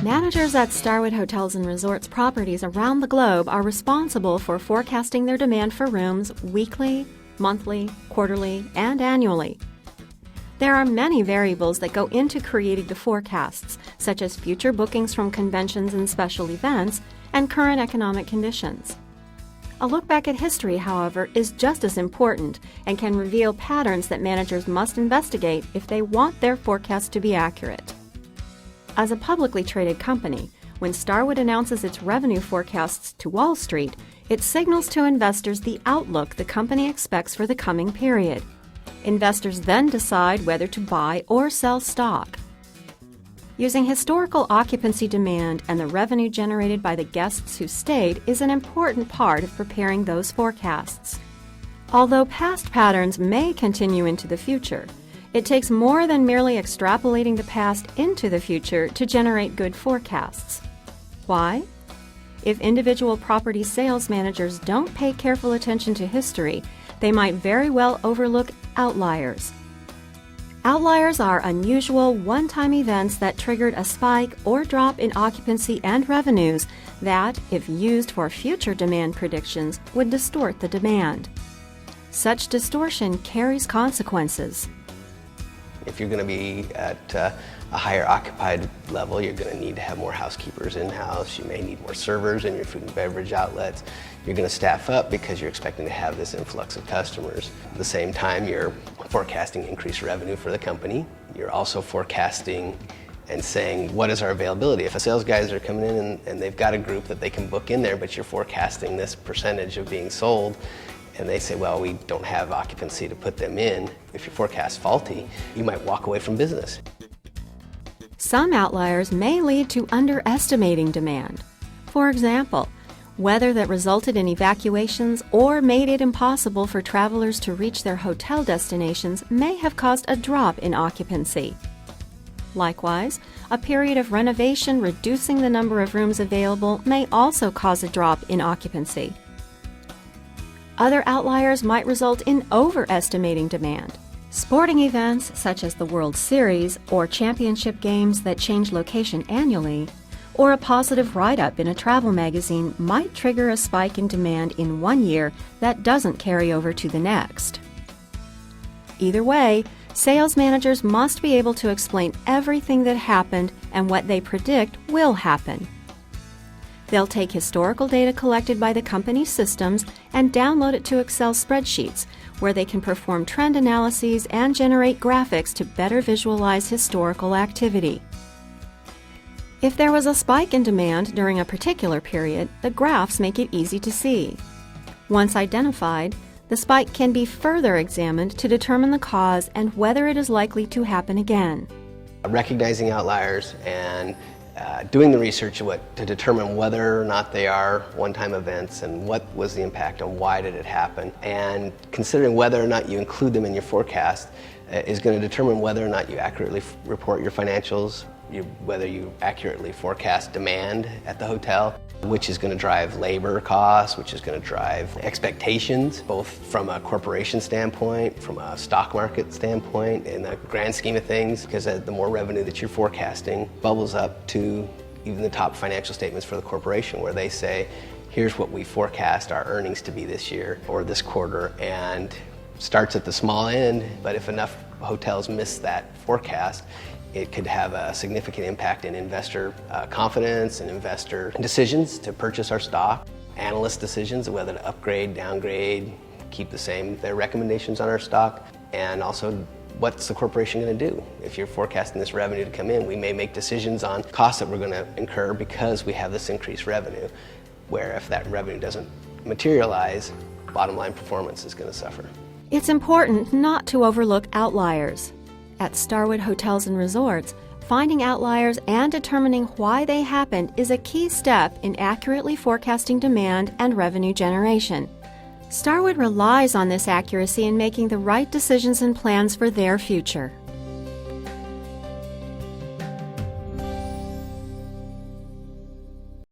Managers at Starwood Hotels and Resorts properties around the globe are responsible for forecasting their demand for rooms weekly, monthly, quarterly, and annually. There are many variables that go into creating the forecasts, such as future bookings from conventions and special events, and current economic conditions. A look back at history, however, is just as important and can reveal patterns that managers must investigate if they want their forecast to be accurate. As a publicly traded company, when Starwood announces its revenue forecasts to Wall Street, it signals to investors the outlook the company expects for the coming period. Investors then decide whether to buy or sell stock. Using historical occupancy demand and the revenue generated by the guests who stayed is an important part of preparing those forecasts. Although past patterns may continue into the future, it takes more than merely extrapolating the past into the future to generate good forecasts. Why? If individual property sales managers don't pay careful attention to history, they might very well overlook outliers. Outliers are unusual, one-time events that triggered a spike or drop in occupancy and revenues that, if used for future demand predictions, would distort the demand. Such distortion carries consequences. If you're going to be at a higher occupied level, you're going to need to have more housekeepers in-house. You may need more servers in your food and beverage outlets. You're going to staff up because you're expecting to have this influx of customers. At the same time, you're forecasting increased revenue for the company. You're also forecasting and saying, what is our availability? If a sales guys are coming in and they've got a group that they can book in there, but you're forecasting this percentage of being sold, and they say, well, we don't have occupancy to put them in. If your forecast's faulty, you might walk away from business. Some outliers may lead to underestimating demand. For example, weather that resulted in evacuations or made it impossible for travelers to reach their hotel destinations may have caused a drop in occupancy. Likewise, a period of renovation reducing the number of rooms available may also cause a drop in occupancy. Other outliers might result in overestimating demand. Sporting events such as the World Series or championship games that change location annually, or a positive write-up in a travel magazine might trigger a spike in demand in one year that doesn't carry over to the next. Either way, sales managers must be able to explain everything that happened and what they predict will happen. They'll take historical data collected by the company's systems and download it to Excel spreadsheets, where they can perform trend analyses and generate graphics to better visualize historical activity. If there was a spike in demand during a particular period, the graphs make it easy to see. Once identified, the spike can be further examined to determine the cause and whether it is likely to happen again. Recognizing outliers and doing the research to determine whether or not they are one-time events and what was the impact and why did it happen, and considering whether or not you include them in your forecast is going to determine whether or not you accurately report your financials, whether you accurately forecast demand at the hotel, which is going to drive labor costs, which is going to drive expectations, both from a corporation standpoint, from a stock market standpoint, in the grand scheme of things, because the more revenue that you're forecasting bubbles up to even the top financial statements for the corporation, where they say, here's what we forecast our earnings to be this year or this quarter, and starts at the small end, but if enough hotels miss that forecast, it could have a significant impact in investor confidence and investor decisions to purchase our stock, analyst decisions of whether to upgrade, downgrade, keep the same, their recommendations on our stock, and also what's the corporation going to do? If you're forecasting this revenue to come in, we may make decisions on costs that we're going to incur because we have this increased revenue, where if that revenue doesn't materialize, bottom line performance is going to suffer. It's important not to overlook outliers. At Starwood Hotels and Resorts, finding outliers and determining why they happened is a key step in accurately forecasting demand and revenue generation. Starwood relies on this accuracy in making the right decisions and plans for their future.